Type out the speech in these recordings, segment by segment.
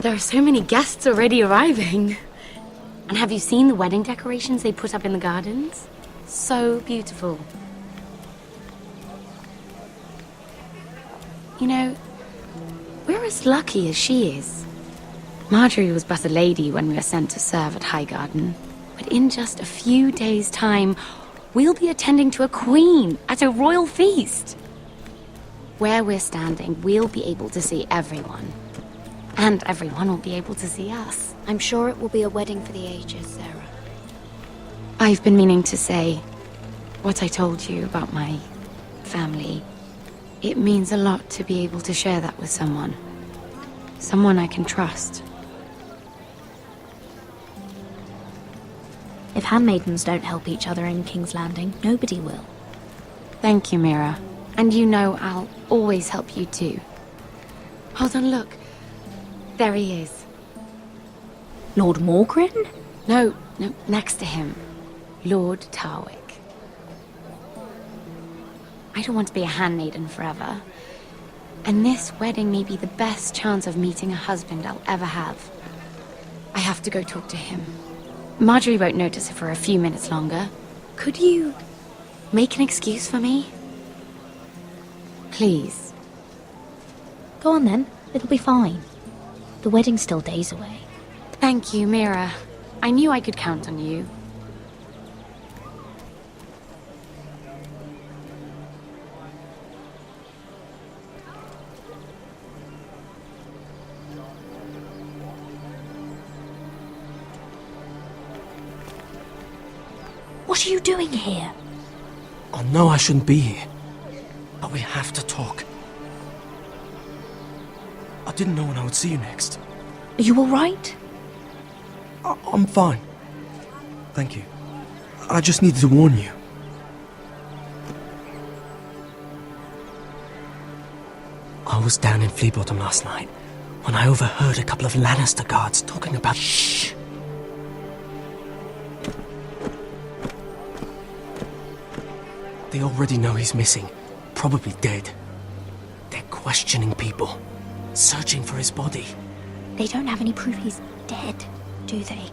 There are so many guests already arriving. And have you seen the wedding decorations they put up in the gardens? So beautiful. You know, we're as lucky as she is. Marjorie was but a lady when we were sent to serve at Highgarden. But in just a few days' time, we'll be attending to a queen at a royal feast. Where we're standing, we'll be able to see everyone. And everyone will be able to see us. I'm sure it will be a wedding for the ages, Sarah. I've been meaning to say what I told you about my family. It means a lot to be able to share that with someone. Someone I can trust. If handmaidens don't help each other in King's Landing, nobody will. Thank you, Mira. And you know I'll always help you too. Hold on, look. There he is. Lord Morgrin? No, next to him. Lord Tarwick. I don't want to be a handmaiden forever. And this wedding may be the best chance of meeting a husband I'll ever have. I have to go talk to him. Marjorie won't notice it for a few minutes longer. Could you make an excuse for me? Please. Go on then, it'll be fine. The wedding's still days away. Thank you, Mira. I knew I could count on you. What are you doing here? I know I shouldn't be here, but we have to talk. I didn't know when I would see you next. Are you alright? I'm fine. Thank you. I just needed to warn you. I was down in Fleabottom last night when I overheard a couple of Lannister guards talking about... Shh! They already know he's missing, probably dead. They're questioning people, searching for his body. They don't have any proof he's dead, do they?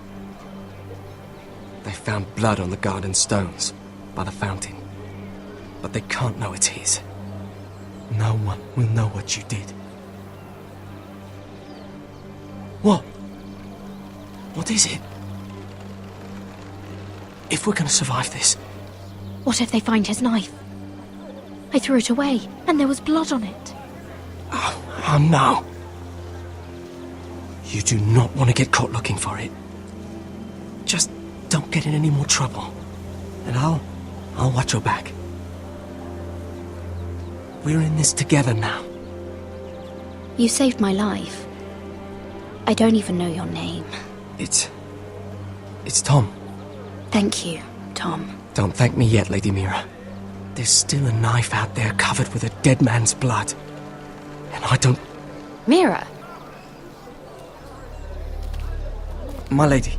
They found blood on the garden stones by the fountain, but they can't know it's his. No one will know what you did. What? What is it? If we're gonna survive this... What if they find his knife? I threw it away, and there was blood on it. Oh no. You do not want to get caught looking for it. Just don't get in any more trouble. And I'll watch your back. We're in this together now. You saved my life. I don't even know your name. It's Tom. Thank you, Tom. Don't thank me yet, Lady Mira. There's still a knife out there covered with a dead man's blood. And I don't... Mira! My lady.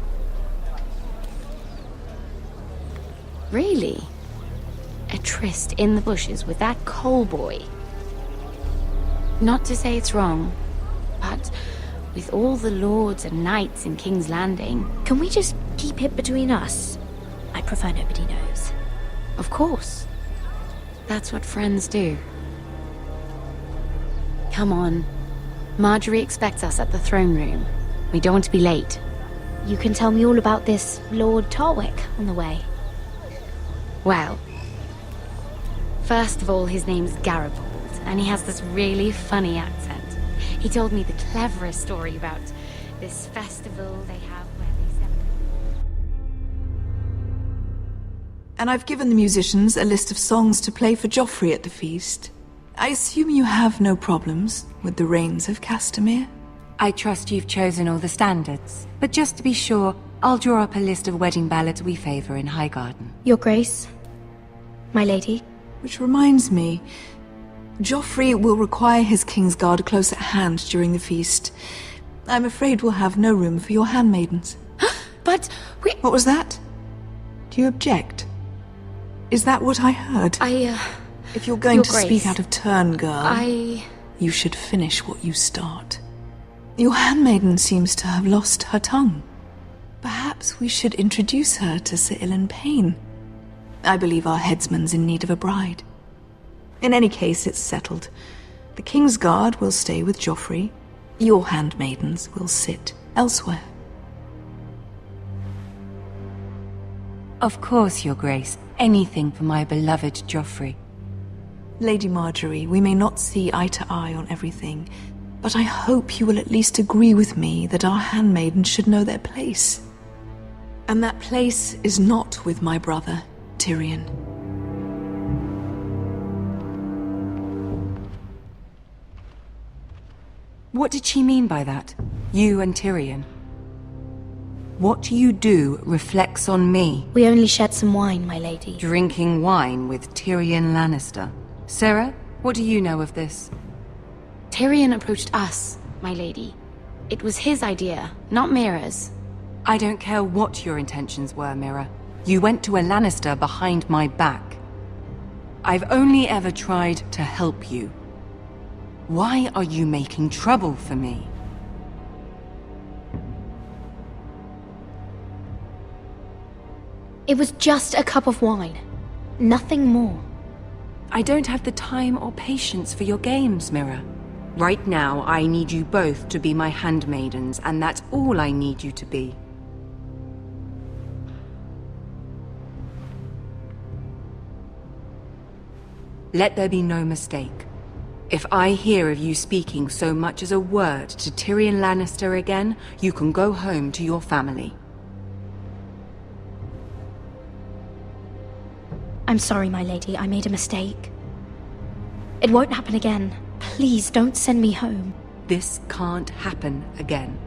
Really? A tryst in the bushes with that coal boy? Not to say it's wrong, but with all the lords and knights in King's Landing... Can we just keep it between us? I prefer nobody knows. Of course. That's what friends do. Come on. Marjorie expects us at the throne room. We don't want to be late. You can tell me all about this Lord Tarwick on the way. Well, first of all, his name's Garibaldi, and he has this really funny accent. He told me the cleverest story about this festival they have where they celebrate... And I've given the musicians a list of songs to play for Joffrey at the feast. I assume you have no problems with the Rains of Castamere? I trust you've chosen all the standards, but just to be sure, I'll draw up a list of wedding ballads we favor in Highgarden. Your Grace, my lady. Which reminds me, Joffrey will require his Kingsguard close at hand during the feast. I'm afraid we'll have no room for your handmaidens. But we... What was that? Do you object? Is that what I heard? If you're going Your to Grace, speak out of turn, girl, I... you should finish what you start. Your handmaiden seems to have lost her tongue. Perhaps we should introduce her to Sir Ilan Payne. I believe our headsman's in need of a bride. In any case, it's settled. The King's Guard will stay with Joffrey. Your handmaidens will sit elsewhere. Of course, Your Grace. Anything for my beloved Joffrey. Lady Marjorie, we may not see eye to eye on everything, but I hope you will at least agree with me that our handmaidens should know their place. And that place is not with my brother, Tyrion. What did she mean by that? You and Tyrion? What you do reflects on me. We only shared some wine, my lady. Drinking wine with Tyrion Lannister. Sarah, what do you know of this? Tyrion approached us, my lady. It was his idea, not Mira's. I don't care what your intentions were, Mira. You went to a Lannister behind my back. I've only ever tried to help you. Why are you making trouble for me? It was just a cup of wine. Nothing more. I don't have the time or patience for your games, Mira. Right now, I need you both to be my handmaidens, and that's all I need you to be. Let there be no mistake. If I hear of you speaking so much as a word to Tyrion Lannister again, you can go home to your family. I'm sorry, my lady. I made a mistake. It won't happen again. Please don't send me home. This can't happen again.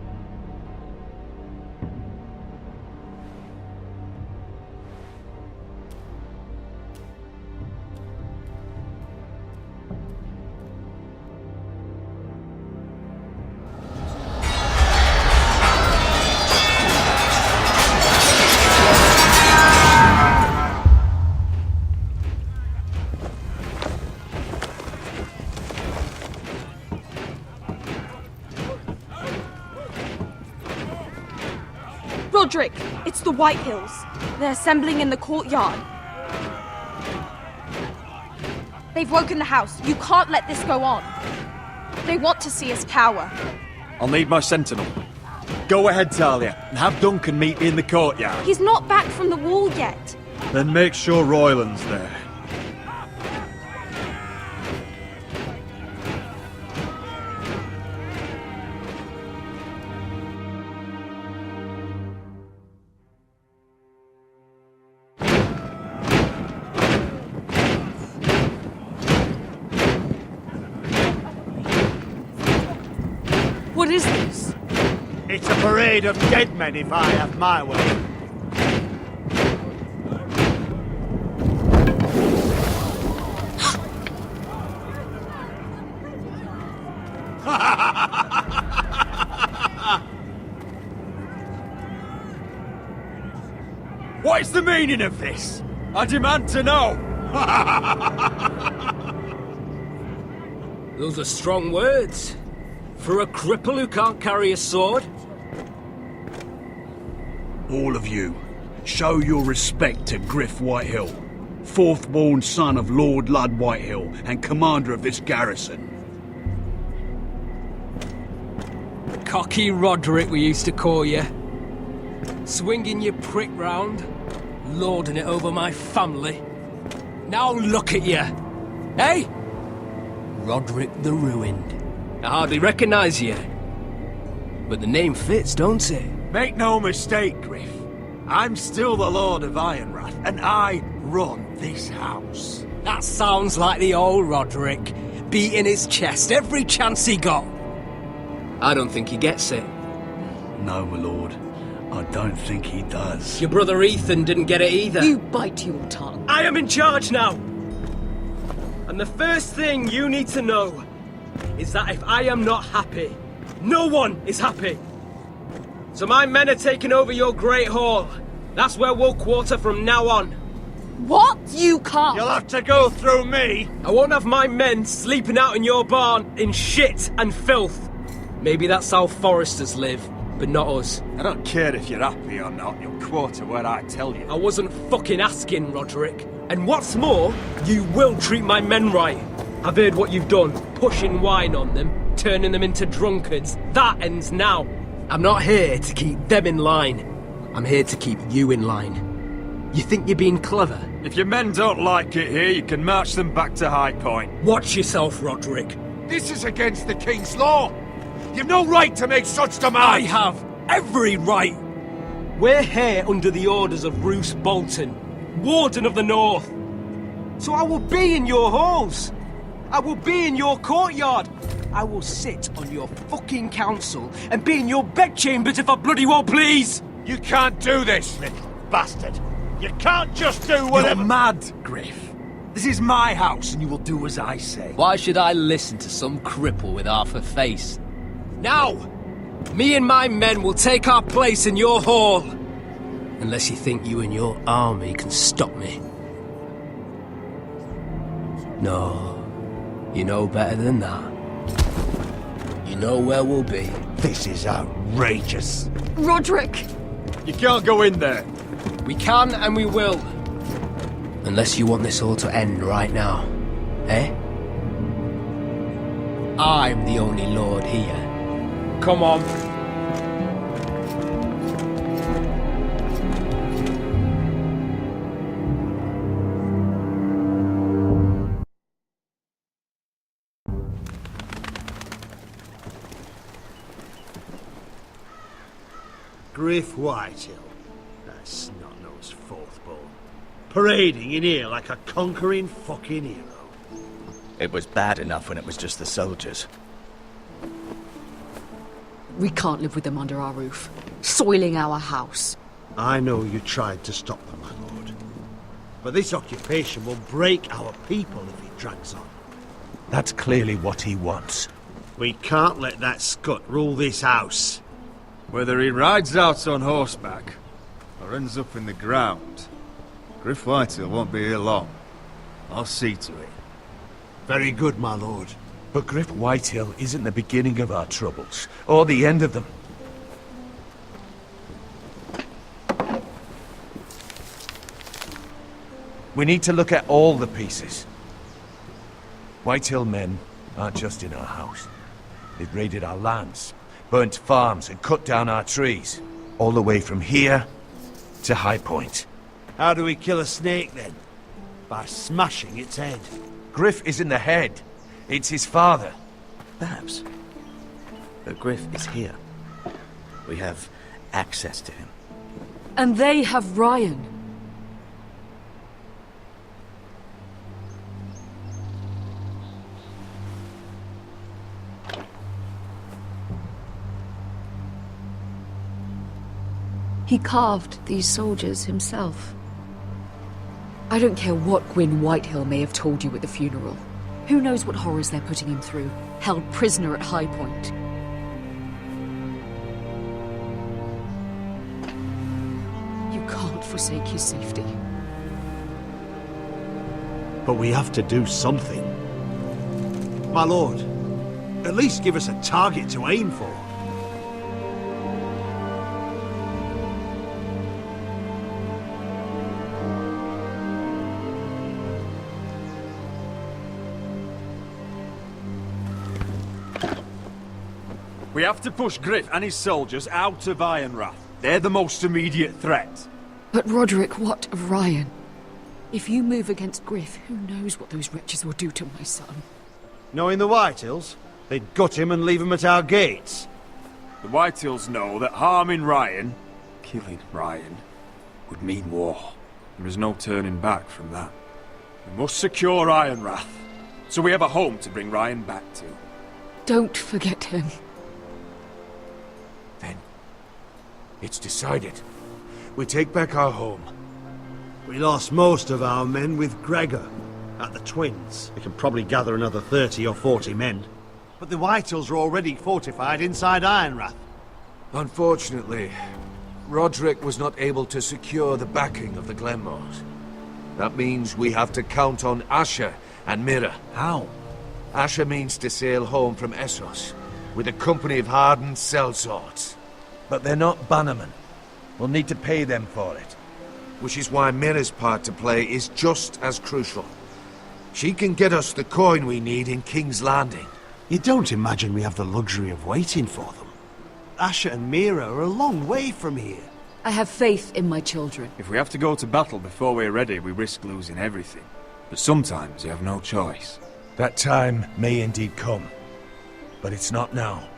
Roderick, it's the White Hills. They're assembling in the courtyard. They've woken the house. You can't let this go on. They want to see us cower. I'll need my sentinel. Go ahead, Talia, and have Duncan meet me in the courtyard. He's not back from the wall yet. Then make sure Royland's there. What is this? It's a parade of dead men if I have my way. What is the meaning of this? I demand to know! Those are strong words. For a cripple who can't carry a sword? All of you, show your respect to Griff Whitehill, fourth-born son of Lord Ludd Whitehill and commander of this garrison. Cocky Roderick, we used to call you. Swinging your prick round, lording it over my family. Now look at you! Hey? Roderick the Ruined. I hardly recognise you. But the name fits, don't it? Make no mistake, Griff. I'm still the Lord of Ironrath, and I run this house. That sounds like the old Roderick, beating his chest every chance he got. I don't think he gets it. No, my lord. I don't think he does. Your brother Ethan didn't get it either. You bite your tongue. I am in charge now! And the first thing you need to know is that if I am not happy, no one is happy. So my men are taking over your Great Hall. That's where we'll quarter from now on. What? You can't. You'll have to go through me. I won't have my men sleeping out in your barn in shit and filth. Maybe that's how foresters live, but not us. I don't care if you're happy or not, you'll quarter what I tell you. I wasn't fucking asking, Roderick. And what's more, you will treat my men right. I've heard what you've done, pushing wine on them, turning them into drunkards. That ends now. I'm not here to keep them in line. I'm here to keep you in line. You think you're being clever? If your men don't like it here, you can march them back to High Point. Watch yourself, Roderick. This is against the King's law. You've no right to make such demands. I have every right. We're here under the orders of Roose Bolton, Warden of the North. So I will be in your halls. I will be in your courtyard. I will sit on your fucking council and be in your bedchambers if I bloody well please. You can't do this, little bastard. You can't just do whatever. You're mad, Griff. This is my house and you will do as I say. Why should I listen to some cripple with half a face? Now, me and my men will take our place in your hall. Unless you think you and your army can stop me. No, you know better than that. You know where we'll be. This is outrageous. Roderick! You can't go in there. We can and we will. Unless you want this all to end right now. Eh? I'm the only lord here. Come on. Griff Whitehill, that snot-nosed fourth-born, parading in here like a conquering fucking hero. It was bad enough when it was just the soldiers. We can't live with them under our roof, soiling our house. I know you tried to stop them, my lord. But this occupation will break our people if it drags on. That's clearly what he wants. We can't let that scut rule this house. Whether he rides out on horseback or ends up in the ground, Griff Whitehill won't be here long. I'll see to it. Very good, my lord. But Griff Whitehill isn't the beginning of our troubles, or the end of them. We need to look at all the pieces. Whitehill men aren't just in our house. They've raided our lands, burnt farms and cut down our trees. All the way from here to High Point. How do we kill a snake, then? By smashing its head. Griff isn't the head. It's his father. Perhaps. But Griff is here. We have access to him. And they have Ryan. He carved these soldiers himself. I don't care what Gwyn Whitehill may have told you at the funeral. Who knows what horrors they're putting him through, held prisoner at High Point. You can't forsake his safety. But we have to do something. My lord, at least give us a target to aim for. We have to push Griff and his soldiers out of Ironrath. They're the most immediate threat. But Roderick, what of Ryan? If you move against Griff, who knows what those wretches will do to my son? Knowing the Whitehills, they'd gut him and leave him at our gates. The Whitehills know that harming Ryan, killing Ryan, would mean war. There is no turning back from that. We must secure Ironrath, so we have a home to bring Ryan back to. Don't forget him. Then, it's decided. We take back our home. We lost most of our men with Gregor at the Twins. We can probably gather another 30 or 40 men. But the Whitehills are already fortified inside Ironrath. Unfortunately, Roderick was not able to secure the backing of the Glenmores. That means we have to count on Asher and Mira. How? Asher means to sail home from Essos, with a company of hardened sellswords. But they're not bannermen. We'll need to pay them for it. Which is why Mira's part to play is just as crucial. She can get us the coin we need in King's Landing. You don't imagine we have the luxury of waiting for them? Asher and Mira are a long way from here. I have faith in my children. If we have to go to battle before we're ready, we risk losing everything. But sometimes you have no choice. That time may indeed come. But it's not now.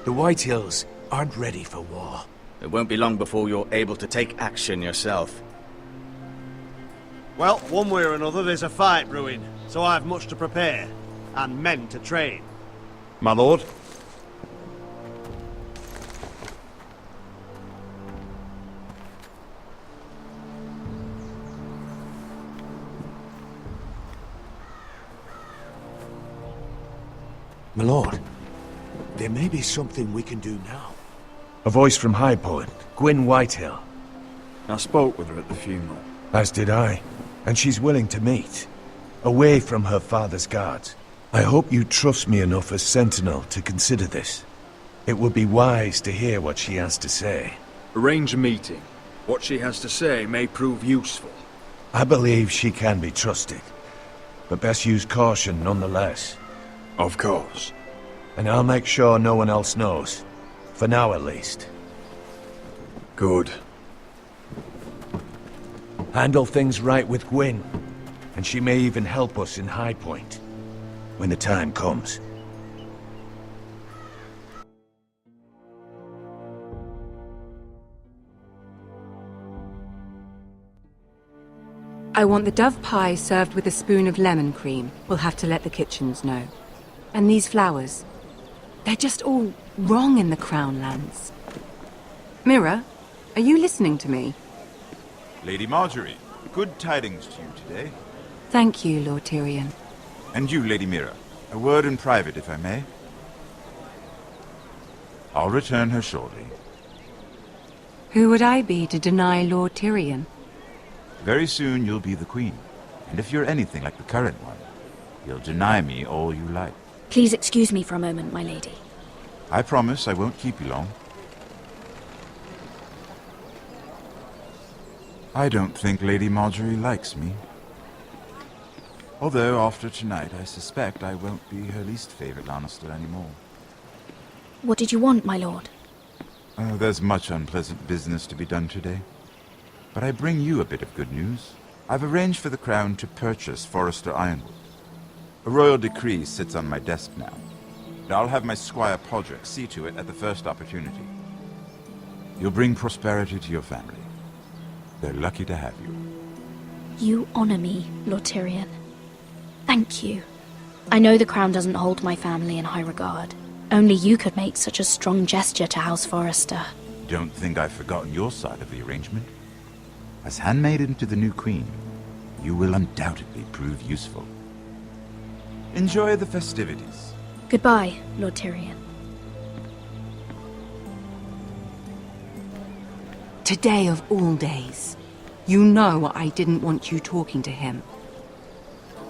The Whitehills aren't ready for war. It won't be long before you're able to take action yourself. Well, one way or another, there's a fight brewing, so I've much to prepare, and men to train. My lord? My lord, there may be something we can do now. A voice from High Point, Gwyn Whitehill. I spoke with her at the funeral. As did I. And she's willing to meet. Away from her father's guards. I hope you trust me enough as Sentinel to consider this. It would be wise to hear what she has to say. Arrange a meeting. What she has to say may prove useful. I believe she can be trusted. But best use caution nonetheless. Of course. And I'll make sure no one else knows. For now, at least. Good. Handle things right with Gwyn, and she may even help us in High Point, when the time comes. I want the dove pie served with a spoon of lemon cream. We'll have to let the kitchens know. And these flowers. They're just all wrong in the Crown lands. Mira, are you listening to me? Lady Marjorie, good tidings to you today. Thank you, Lord Tyrion. And you, Lady Mira. A word in private, if I may. I'll return her shortly. Who would I be to deny Lord Tyrion? Very soon you'll be the queen. And if you're anything like the current one, you'll deny me all you like. Please excuse me for a moment, my lady. I promise I won't keep you long. I don't think Lady Marjorie likes me. Although, after tonight, I suspect I won't be her least favorite Lannister anymore. What did you want, my lord? Oh, there's much unpleasant business to be done today. But I bring you a bit of good news. I've arranged for the Crown to purchase Forrester Ironwood. A royal decree sits on my desk now. And I'll have my squire Podrick see to it at the first opportunity. You'll bring prosperity to your family. They're lucky to have you. You honor me, Lord Tyrion. Thank you. I know the crown doesn't hold my family in high regard. Only you could make such a strong gesture to House Forrester. Don't think I've forgotten your side of the arrangement. As handmaiden to the new queen, you will undoubtedly prove useful. Enjoy the festivities. Goodbye, Lord Tyrion. Today of all days. You know I didn't want you talking to him.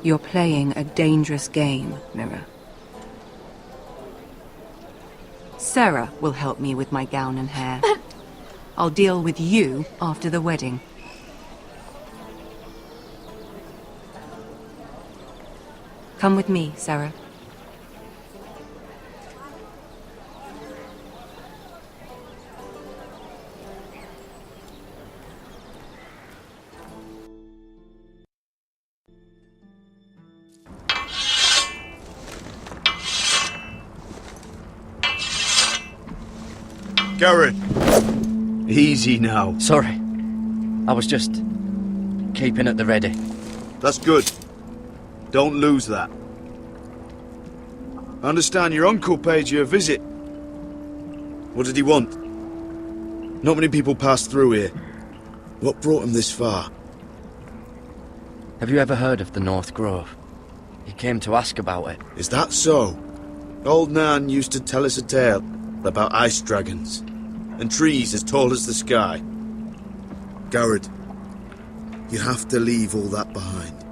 You're playing a dangerous game, Mira. Sarah will help me with my gown and hair. I'll deal with you after the wedding. Come with me, Sarah. Garrett! Easy now. Sorry. I was just keeping at the ready. That's good. Don't lose that. I understand your uncle paid you a visit. What did he want? Not many people pass through here. What brought him this far? Have you ever heard of the North Grove? He came to ask about it. Is that so? Old Nan used to tell us a tale about ice dragons and trees as tall as the sky. Garrett, you have to leave all that behind,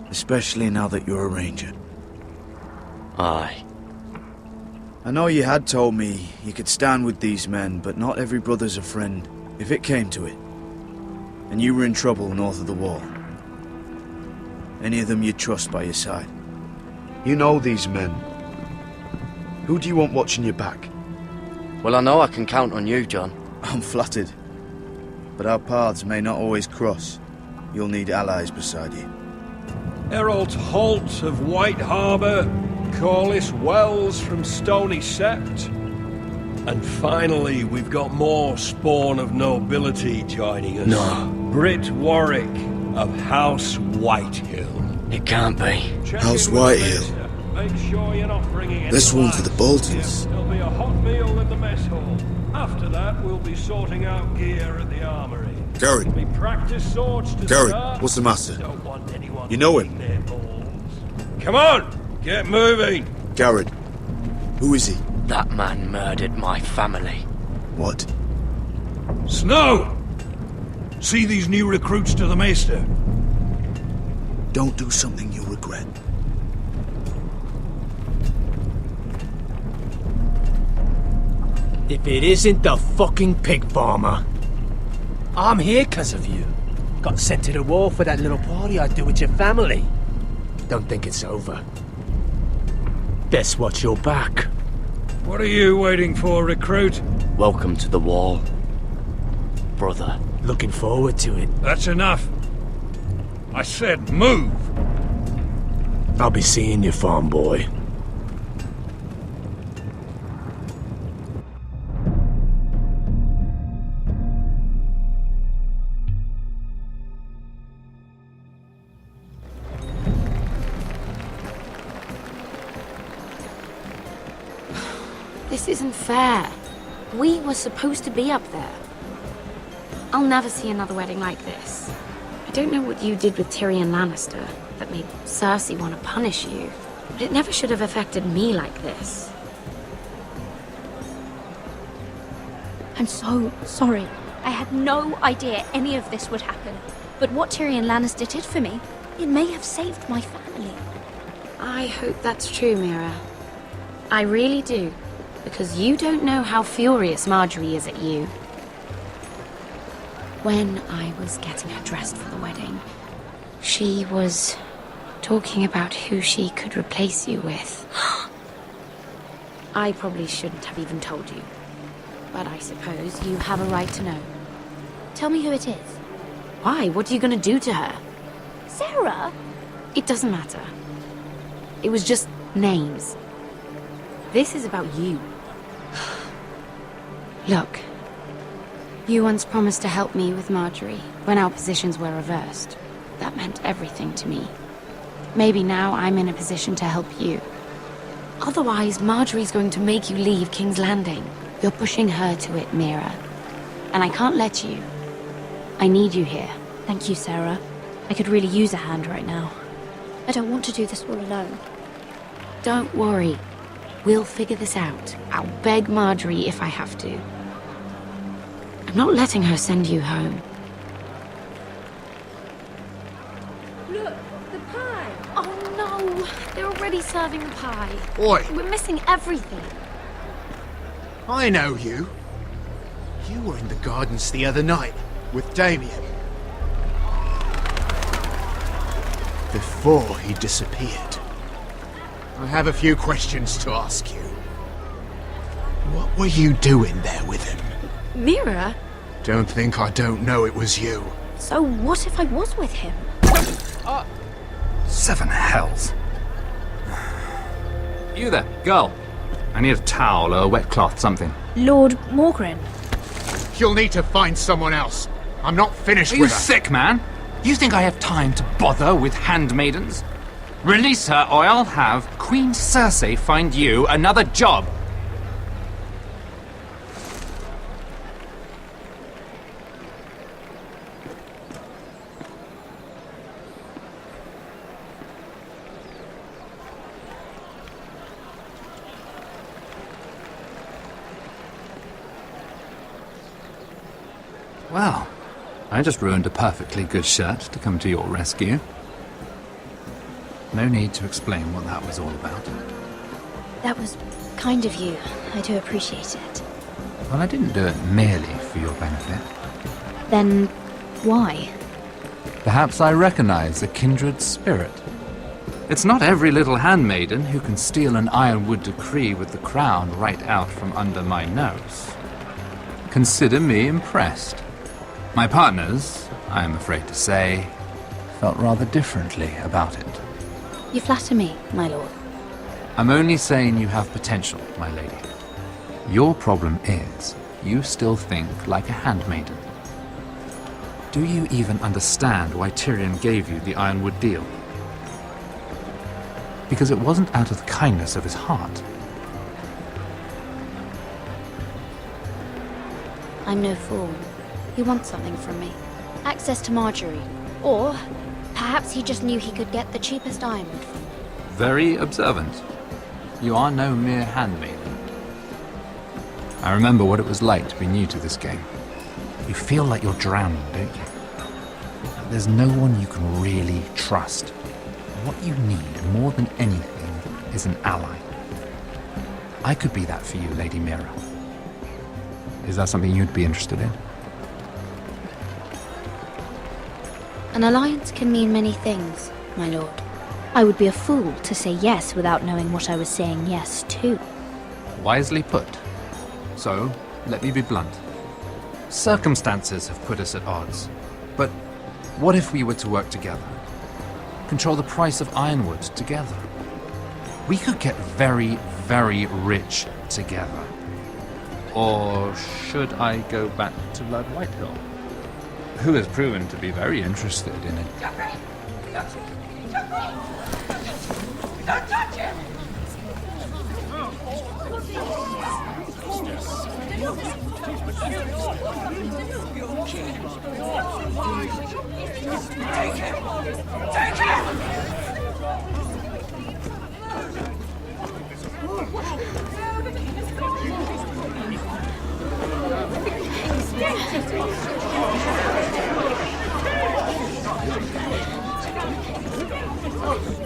especially now that you're a ranger. Aye. I know you had told me you could stand with these men, but not every brother's a friend, if it came to it. And you were in trouble north of the wall. Any of them you'd trust by your side. You know these men. Who do you want watching your back? Well, I know I can count on you, John. I'm flattered. But our paths may not always cross. You'll need allies beside you. Herald Holt of White Harbour, Corliss Wells from Stony Sept. And finally, we've got more spawn of nobility joining us. No. Brit Warwick of House Whitehill. It can't be. House Whitehill. Make sure you're not bringing any This one for the lads. Boltons. There'll be a hot meal in the mess hall. After that, we'll be sorting out gear at the armory. Garrett. We practice swords to Garrett, start. what's the matter? Don't want anyone You know him? their balls. Come on, get moving. Garrett. Who is he? That man murdered my family. What? Snow! See these new recruits to the Maester? Don't do something you'll regret. If it isn't the fucking pig farmer. I'm here 'cause of you. Got sent to the war for that little party I do with your family. Don't think it's over. Best watch your back. What are you waiting for, recruit? Welcome to the wall, brother. Looking forward to it. That's enough. I said move. I'll be seeing you, farm boy. This isn't fair. We were supposed to be up there. I'll never see another wedding like this. I don't know what you did with Tyrion Lannister that made Cersei want to punish you, but it never should have affected me like this. I'm so sorry. I had no idea any of this would happen. But what Tyrion Lannister did for me, it may have saved my family. I hope that's true, Mira. I really do. Because you don't know how furious Marjorie is at you. When I was getting her dressed for the wedding, she was talking about who she could replace you with. I probably shouldn't have even told you. But I suppose you have a right to know. Tell me who it is. Why? What are you going to do to her? Sarah? It doesn't matter. It was just names. This is about you. Look, you once promised to help me with Marjorie when our positions were reversed. That meant everything to me. Maybe now I'm in a position to help you. Otherwise, Marjorie's going to make you leave King's Landing. You're pushing her to it, Mira. And I can't let you. I need you here. Thank you, Sarah. I could really use a hand right now. I don't want to do this all alone. Don't worry. We'll figure this out. I'll beg Marjorie if I have to. I'm not letting her send you home. Look, the pie! Oh no! They're already serving the pie. Oi! We're missing everything. I know you. You were in the gardens the other night with Damien. Before he disappeared. I have a few questions to ask you. What were you doing there with him? Mira? Don't think I don't know it was you. So what if I was with him? Seven hells. You there, girl. I need a towel or a wet cloth, something. Lord Morgren. You'll need to find someone else. I'm not finished Are you with her. sick, man? You think I have time to bother with handmaidens? Release her, or I'll have Queen Cersei find you another job. Well, I just ruined a perfectly good shirt to come to your rescue. No need to explain what that was all about. That was kind of you. I do appreciate it. Well, I didn't do it merely for your benefit. Then, why? Perhaps I recognize a kindred spirit. It's not every little handmaiden who can steal an ironwood decree with the crown right out from under my nose. Consider me impressed. My partners, I am afraid to say, felt rather differently about it. You flatter me, my lord. I'm only saying you have potential, my lady. Your problem is, you still think like a handmaiden. Do you even understand why Tyrion gave you the ironwood deal? Because it wasn't out of the kindness of his heart. I'm no fool. He wants something from me. Access to Marjorie. Or perhaps he just knew he could get the cheapest ironwood from me. Very observant. You are no mere handmaiden. I remember what it was like to be new to this game. You feel like you're drowning, don't you? There's no one you can really trust. What you need, more than anything, is an ally. I could be that for you, Lady Mira. Is that something you'd be interested in? An alliance can mean many things, my lord. I would be a fool to say yes without knowing what I was saying yes to. Wisely put. So, let me be blunt. Circumstances have put us at odds. But what if we were to work together? Control the price of ironwood together? We could get very, very rich together. Or should I go back to Lord Whitehill, who has proven to be very interested in it? Don't touch him! Take him! Take him!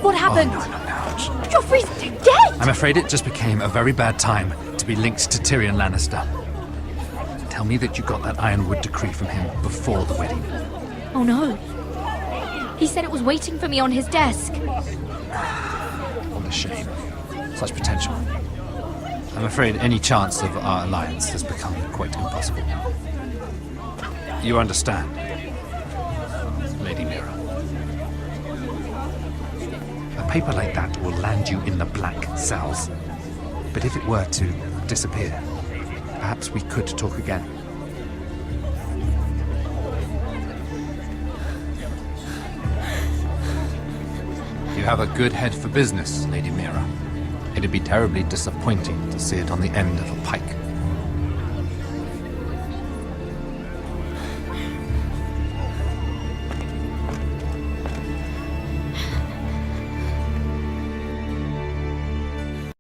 What happened? Joffrey's dead! I'm afraid it just became a very bad time to be linked to Tyrion Lannister. Tell me that you got that ironwood decree from him before the wedding. Oh no. He said it was waiting for me on his desk. What a shame. Such potential. I'm afraid any chance of our alliance has become quite impossible. You understand, Lady Mira? A paper like that will land you in the black cells. But if it were to disappear, perhaps we could talk again. You have a good head for business, Lady Mira. It'd be terribly disappointing to see it on the end of a pike.